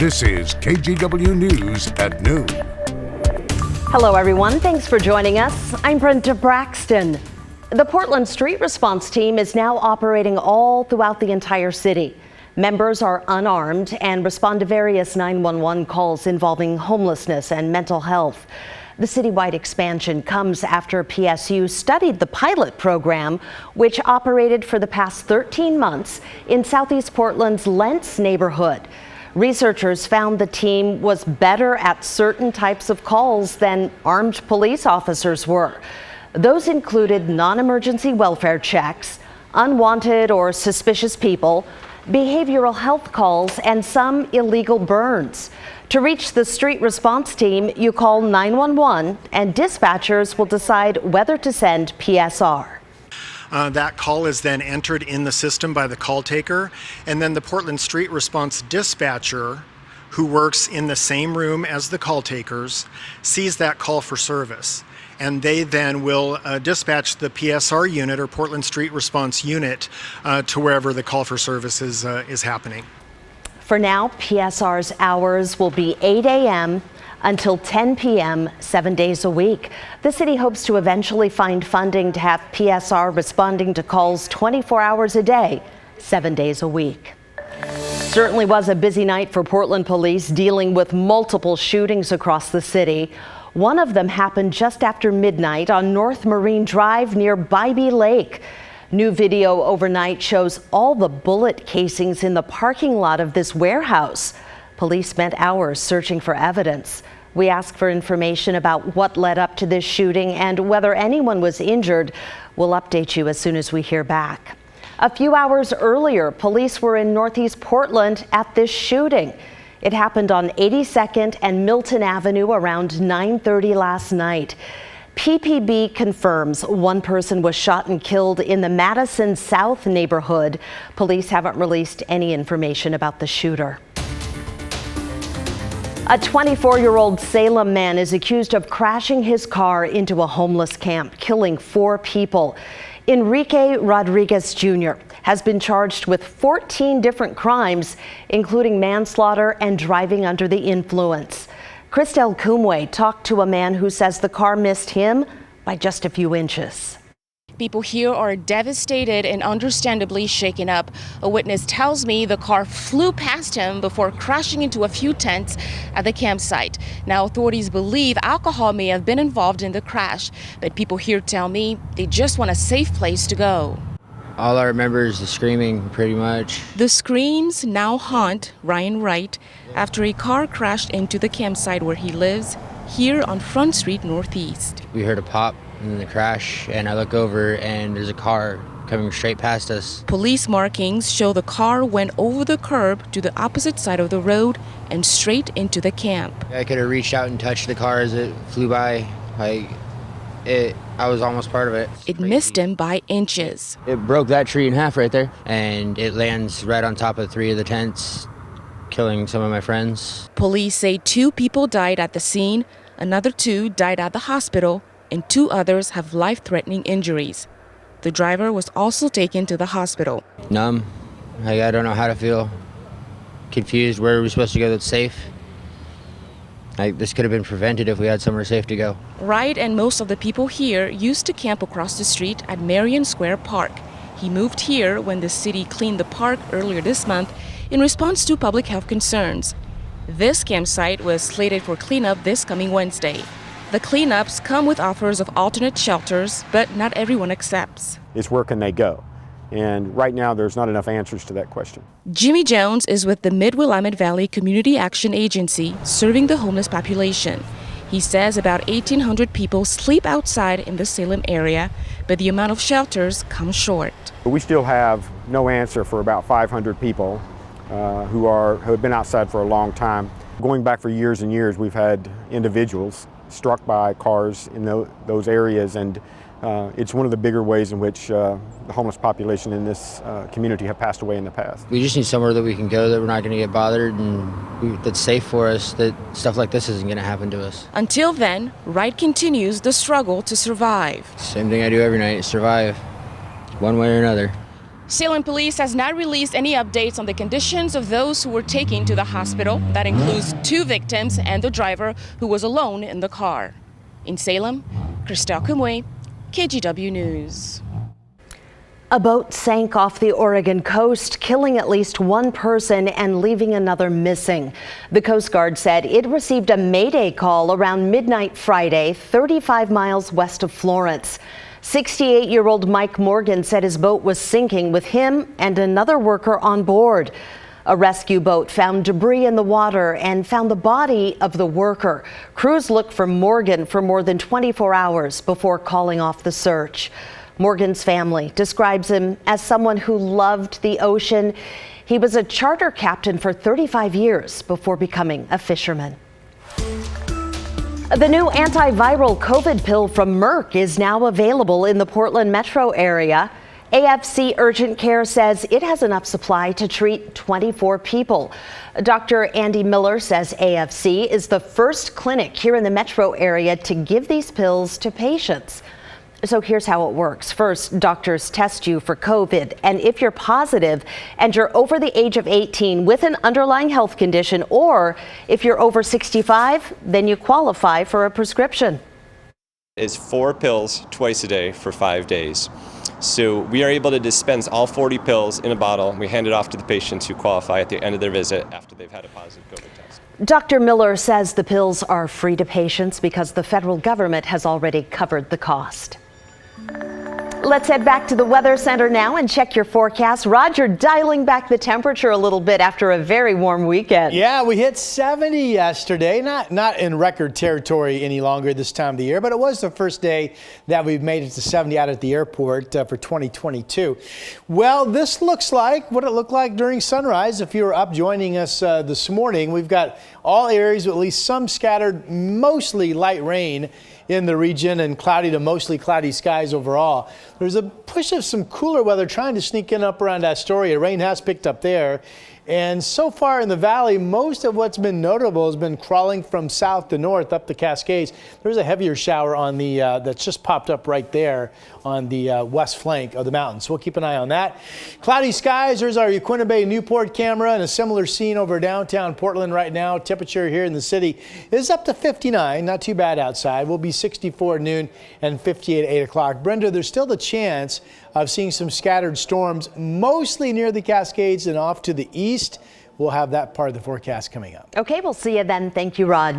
This is KGW News at noon. Hello, everyone. Thanks for joining us. I'm Brenda Braxton. The Portland Street Response Team is now operating all throughout the entire city. Members are unarmed and respond to various 911 calls involving homelessness and mental health. The citywide expansion comes after PSU studied the pilot program, which operated for the past 13 months in Southeast Portland's Lentz neighborhood. Researchers found the team was better at certain types of calls than armed police officers were. Those included non-emergency welfare checks, unwanted or suspicious people, behavioral health calls, and some illegal burns. To reach the street response team, you call 911 and dispatchers will decide whether to send PSR. That call is then entered in the system by the call taker, and then the Portland Street Response dispatcher, who works in the same room as the call takers, sees that call for service. And they then will dispatch the PSR unit or Portland Street Response unit to wherever the call for service is happening. For now, PSR's hours will be 8 a.m. until 10 p.m. 7 days a week. The city hopes to eventually find funding to have PSR responding to calls 24 hours a day, 7 days a week. Certainly was a busy night for Portland police dealing with multiple shootings across the city. One of them happened just after midnight on North Marine Drive near Bybee Lake. New video overnight shows all the bullet casings in the parking lot of this warehouse. Police spent hours searching for evidence. We asked for information about what led up to this shooting and whether anyone was injured. We'll update you as soon as we hear back. A few hours earlier, police were in Northeast Portland at this shooting. It happened on 82nd and Milton Avenue around 9:30 last night. PPB confirms one person was shot and killed in the Madison South neighborhood. Police haven't released any information about the shooter. A 24-year-old Salem man is accused of crashing his car into a homeless camp, killing 4 people. Enrique Rodriguez Jr. has been charged with 14 different crimes, including manslaughter and driving under the influence. Christelle Kumwe talked to a man who says the car missed him by just a few inches. People here are devastated and understandably shaken up. A witness tells me the car flew past him before crashing into a few tents at the campsite. Now authorities believe alcohol may have been involved in the crash, but people here tell me they just want a safe place to go. All I remember is the screaming, pretty much. The screams now haunt Ryan Wright after a car crashed into the campsite where he lives, here on Front Street Northeast. We heard a pop and then the crash, and I look over and there's a car coming straight past us. Police markings show the car went over the curb to the opposite side of the road and straight into the camp. I could have reached out and touched the car as it flew by. I was almost part of it. It missed him by inches. It broke that tree in half right there, and it lands right on top of 3 of the tents, killing some of my friends. Police say 2 people died at the scene, another 2 died at the hospital, and 2 others have life-threatening injuries. The driver was also taken to the hospital. Numb. I don't know how to feel. Confused. Where are we supposed to go that's safe? This could have been prevented if we had somewhere safe to go. Wright and most of the people here used to camp across the street at Marion Square Park. He moved here when the city cleaned the park earlier this month in response to public health concerns. This campsite was slated for cleanup this coming Wednesday. The cleanups come with offers of alternate shelters, but not everyone accepts. It's where can they go? And right now, there's not enough answers to that question. Jimmy Jones is with the Mid-Willamette Valley Community Action Agency, serving the homeless population. He says about 1,800 people sleep outside in the Salem area, but the amount of shelters comes short. We still have no answer for about 500 people who have been outside for a long time. Going back for years and years, we've had individuals struck by cars in those areas, and it's one of the bigger ways in which the homeless population in this community have passed away in the past. We just need somewhere that we can go that we're not going to get bothered and that's safe for us, that stuff like this isn't going to happen to us. Until then, Wright continues the struggle to survive. Same thing I do every night, survive, one way or another. Salem police has not released any updates on the conditions of those who were taken to the hospital. That includes 2 victims and the driver who was alone in the car. In Salem, Christelle Kumwe, KGW News. A boat sank off the Oregon coast, killing at least 1 person and leaving another missing. The Coast Guard said it received a mayday call around midnight Friday, 35 miles west of Florence. 68-year-old Mike Morgan said his boat was sinking with him and another worker on board. A rescue boat found debris in the water and found the body of the worker. Crews looked for Morgan for more than 24 hours before calling off the search. Morgan's family describes him as someone who loved the ocean. He was a charter captain for 35 years before becoming a fisherman. The new antiviral COVID pill from Merck is now available in the Portland metro area. AFC Urgent Care says it has enough supply to treat 24 people. Dr. Andy Miller says AFC is the first clinic here in the metro area to give these pills to patients. So here's how it works. First, doctors test you for COVID, and if you're positive and you're over the age of 18 with an underlying health condition, or if you're over 65, then you qualify for a prescription. It's 4 pills twice a day for 5 days. So we are able to dispense all 40 pills in a bottle. We hand it off to the patients who qualify at the end of their visit after they've had a positive COVID test. Dr. Miller says the pills are free to patients because the federal government has already covered the cost. Let's head back to the Weather Center now and check your forecast. Roger, dialing back the temperature a little bit after a very warm weekend. Yeah, we hit 70 yesterday. Not in record territory any longer this time of the year, but it was the first day that we've made it to 70 out at the airport for 2022. Well, this looks like what it looked like during sunrise. If you were up joining us this morning, we've got all areas with at least some scattered, mostly light rain in the region and cloudy to mostly cloudy skies overall. There's a push of some cooler weather trying to sneak in up around Astoria. Rain has picked up there. And so far in the valley, most of what's been notable has been crawling from south to north up the Cascades. There's a heavier shower on the that's just popped up right there on the west flank of the mountains. So we'll keep an eye on that. Cloudy skies. There's our Yaquina Bay Newport camera and a similar scene over downtown Portland right now. Temperature here in the city is up to 59. Not too bad outside. We'll be 64 at noon and 58 at 8 o'clock. Brenda, there's still the chance of seeing some scattered storms, mostly near the Cascades and off to the east. We'll have that part of the forecast coming up. Okay, we'll see you then. Thank you, Rod.